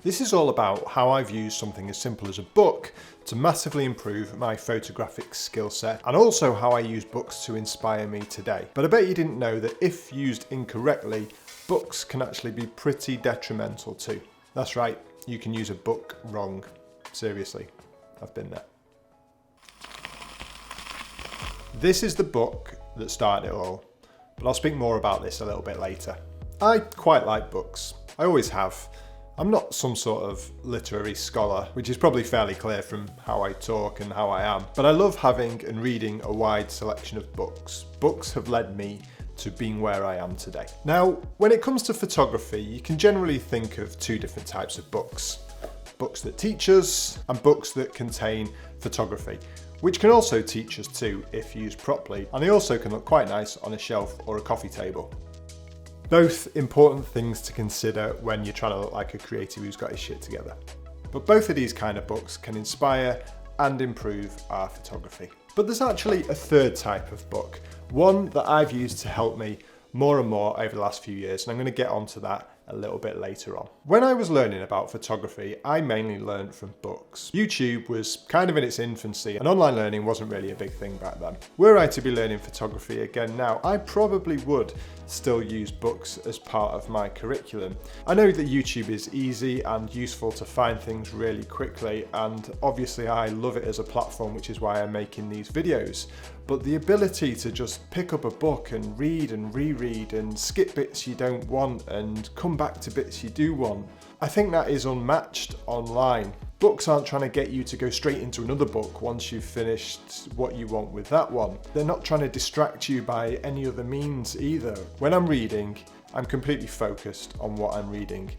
This is all about how I've used something as simple as a book to massively improve my photographic skill set, and also how I use books to inspire me today. But I bet you didn't know that if used incorrectly, books can actually be pretty detrimental too. That's right, you can use a book wrong. Seriously, I've been there. This is the book that started it all, but I'll speak more about this a little bit later. I quite like books. I always have. I'm not some sort of literary scholar, which is probably fairly clear from how I talk and how I am, but I love having and reading a wide selection of books. Books have led me to being where I am today. Now, when it comes to photography, you can generally think of two different types of books. Books that teach us and books that contain photography, which can also teach us too if used properly, and they also can look quite nice on a shelf or a coffee table. Both important things to consider when you're trying to look like a creative who's got his shit together. But both of these kind of books can inspire and improve our photography. But there's actually a third type of book, one that I've used to help me more and more over the last few years, and I'm going to get onto that a little bit later on. When I was learning about photography, I mainly learned from books. YouTube was kind of in its infancy and online learning wasn't really a big thing back then. Were I to be learning photography again now, I probably would still use books as part of my curriculum. I know that YouTube is easy and useful to find things really quickly, and obviously I love it as a platform, which is why I'm making these videos. But the ability to just pick up a book and read and reread and skip bits you don't want and come back to bits you do want, I think that is unmatched online. Books aren't trying to get you to go straight into another book once you've finished what you want with that one. They're not trying to distract you by any other means either. When I'm reading, I'm completely focused on what I'm reading.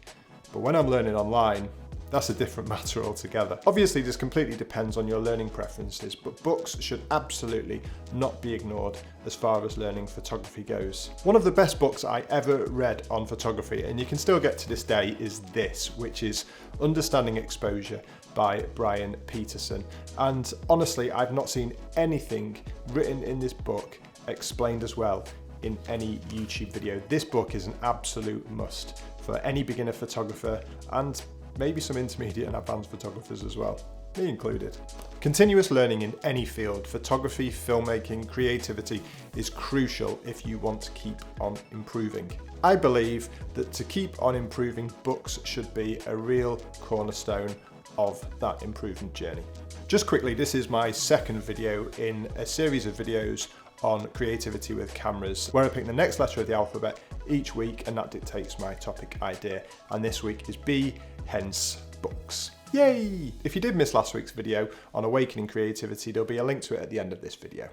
But when I'm learning online, that's a different matter altogether. Obviously, this completely depends on your learning preferences, but books should absolutely not be ignored as far as learning photography goes. One of the best books I ever read on photography, and you can still get to this day, is this, which is Understanding Exposure by Brian Peterson. And honestly, I've not seen anything written in this book explained as well in any YouTube video. This book is an absolute must for any beginner photographer and maybe some intermediate and advanced photographers as well, me included. Continuous learning in any field, photography, filmmaking, creativity, is crucial if you want to keep on improving. I believe that to keep on improving, books should be a real cornerstone of that improvement journey. Just quickly, this is my second video in a series of videos on creativity with cameras, where I pick the next letter of the alphabet each week, and that dictates my topic idea. And this week is B, hence books. Yay! If you did miss last week's video on awakening creativity, there'll be a link to it at the end of this video.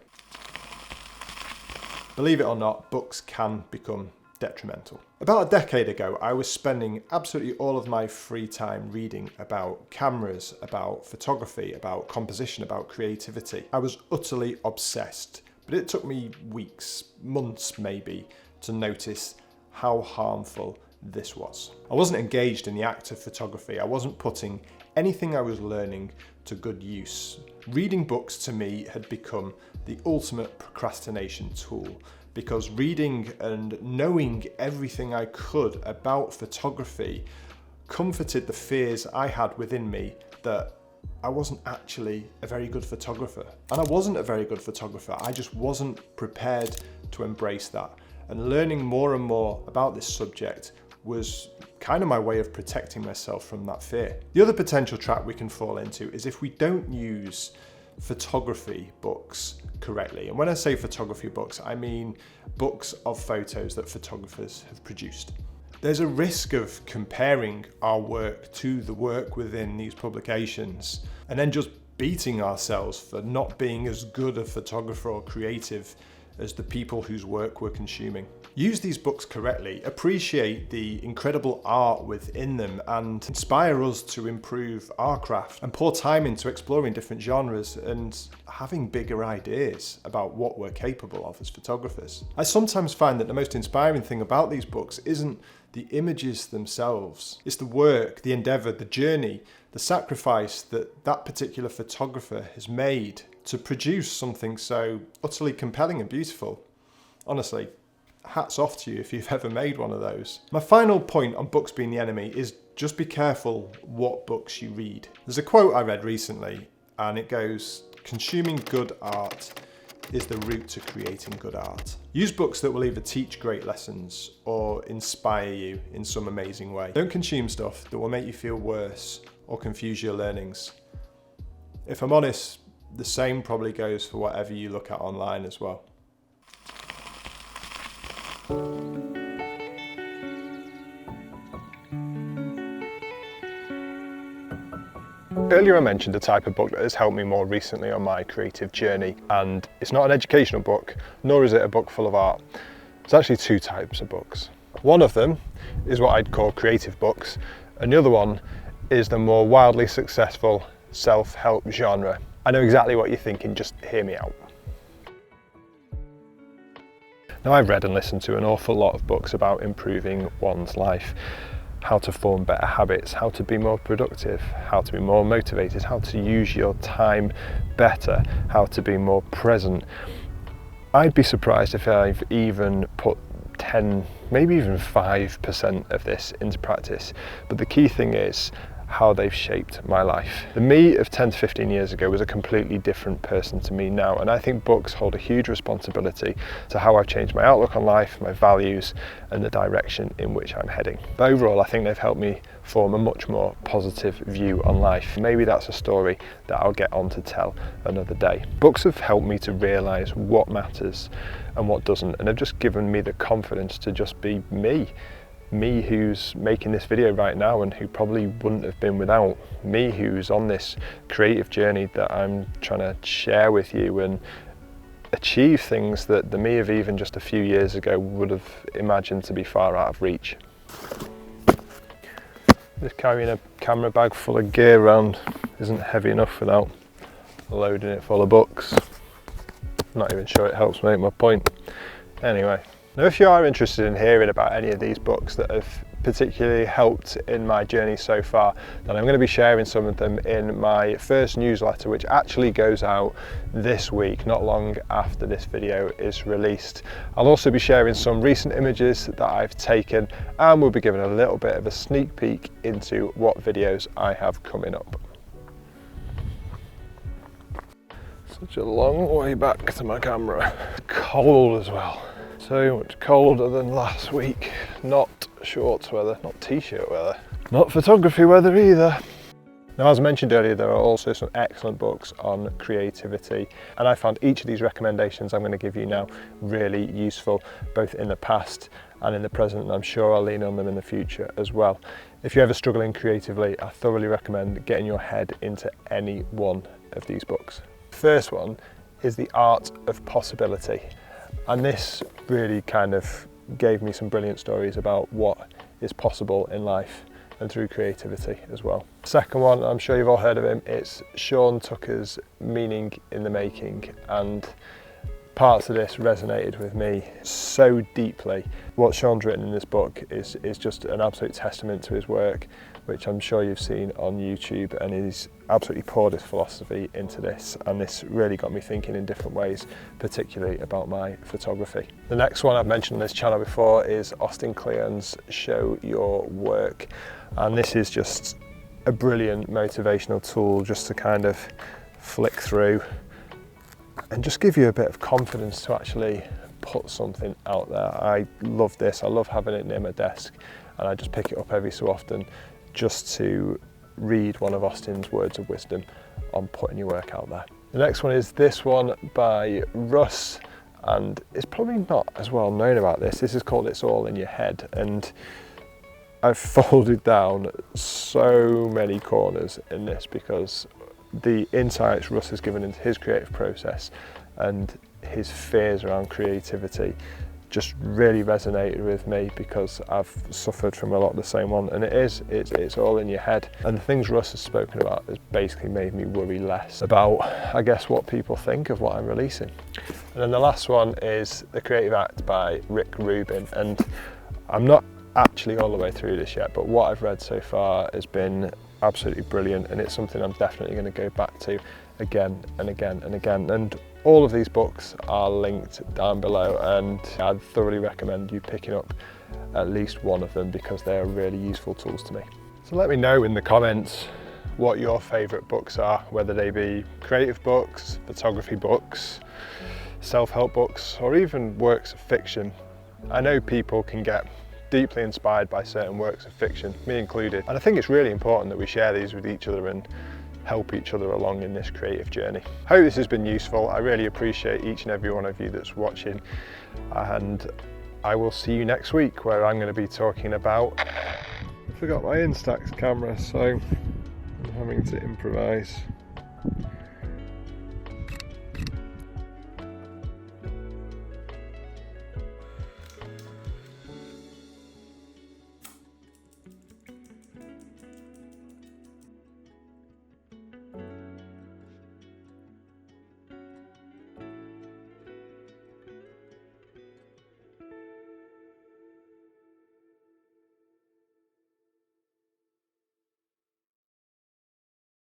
Believe it or not, books can become detrimental. About a decade ago, I was spending absolutely all of my free time reading about cameras, about photography, about composition, about creativity. I was utterly obsessed. But it took me weeks, months maybe, to notice how harmful this was. I wasn't engaged in the act of photography. I wasn't putting anything I was learning to good use. Reading books to me had become the ultimate procrastination tool, because reading and knowing everything I could about photography comforted the fears I had within me that I wasn't actually a very good photographer. And I wasn't a very good photographer. I just wasn't prepared to embrace that. And learning more and more about this subject was kind of my way of protecting myself from that fear. The other potential trap we can fall into is if we don't use photography books correctly. And when I say photography books, I mean books of photos that photographers have produced. There's a risk of comparing our work to the work within these publications and then just beating ourselves for not being as good a photographer or creative as the people whose work we're consuming. Use these books correctly, appreciate the incredible art within them, and inspire us to improve our craft and pour time into exploring different genres and having bigger ideas about what we're capable of as photographers. I sometimes find that the most inspiring thing about these books isn't the images themselves. It's the work, the endeavor, the journey, the sacrifice that that particular photographer has made to produce something so utterly compelling and beautiful. Honestly, hats off to you if you've ever made one of those. My final point on books being the enemy is just be careful what books you read. There's a quote I read recently and it goes, "Consuming good art is the route to creating good art." Use books that will either teach great lessons or inspire you in some amazing way. Don't consume stuff that will make you feel worse or confuse your learnings. If I'm honest, the same probably goes for whatever you look at online as well. Earlier I mentioned a type of book that has helped me more recently on my creative journey, and it's not an educational book, nor is it a book full of art. There's actually two types of books. One of them is what I'd call creative books, and the other one is the more wildly successful self-help genre. I know exactly what you're thinking, just hear me out. Now, I've read and listened to an awful lot of books about improving one's life, how to form better habits, how to be more productive, how to be more motivated, how to use your time better, how to be more present. I'd be surprised if I've even put 10, maybe even 5% of this into practice. But the key thing is how they've shaped my life. The me of 10 to 15 years ago was a completely different person to me now, and I think books hold a huge responsibility to how I've changed my outlook on life, my values, and the direction in which I'm heading. But overall, I think they've helped me form a much more positive view on life. Maybe that's a story that I'll get on to tell another day. Books have helped me to realise what matters and what doesn't, and have just given me the confidence to just be me. Me who's making this video right now and who probably wouldn't have been without. Me who's on this creative journey that I'm trying to share with you and achieve things that the me of even just a few years ago would have imagined to be far out of reach. Just carrying a camera bag full of gear around isn't heavy enough without loading it full of books. I'm not even sure it helps make my point. Anyway. Now, if you are interested in hearing about any of these books that have particularly helped in my journey so far, then I'm going to be sharing some of them in my first newsletter, which actually goes out this week, not long after this video is released. I'll also be sharing some recent images that I've taken, and we'll be giving a little bit of a sneak peek into what videos I have coming up. Such a long way back to my camera. Cold as well. So much colder than last week. Not shorts weather, not t-shirt weather, not photography weather either. Now, as I mentioned earlier, there are also some excellent books on creativity, and I found each of these recommendations I'm going to give you now really useful, both in the past and in the present, and I'm sure I'll lean on them in the future as well. If you're ever struggling creatively, I thoroughly recommend getting your head into any one of these books. The first one is The Art of Possibility. And this really kind of gave me some brilliant stories about what is possible in life and through creativity as well. Second one, I'm sure you've all heard of him, it's Sean Tucker's Meaning in the Making, and parts of this resonated with me so deeply. What Sean's written in this book is just an absolute testament to his work, which I'm sure you've seen on YouTube, and he's absolutely poured his philosophy into this, and this really got me thinking in different ways, particularly about my photography. The next one I've mentioned on this channel before is Austin Kleon's Show Your Work, and this is just a brilliant motivational tool just to kind of flick through and just give you a bit of confidence to actually put something out there. I love this, I love having it near my desk, and I just pick it up every so often just to read one of Austin's words of wisdom on putting your work out there. The next one is this one by Russ, and it's probably not as well known about this. This is called It's All in Your Head, and I've folded down so many corners in this because the insights Russ has given into his creative process and his fears around creativity just really resonated with me, because I've suffered from a lot of the same one, and it's all in your head. And the things Russ has spoken about has basically made me worry less about, I guess, what people think of what I'm releasing. And then the last one is The Creative Act by Rick Rubin, and I'm not actually all the way through this yet, but what I've read so far has been absolutely brilliant, and it's something I'm definitely going to go back to again and again and again. And all of these books are linked down below, and I'd thoroughly recommend you picking up at least one of them because they are really useful tools to me. So So let me know in the comments what your favourite books are, whether they be creative books, photography books, self-help books, or even works of fiction. I know people can get deeply inspired by certain works of fiction, me included, and I think it's really important that we share these with each other and help each other along in this creative journey. I hope this has been useful. I really appreciate each and every one of you that's watching, and I will see you next week where I'm going to be talking about... I forgot my Instax camera, so I'm having to improvise.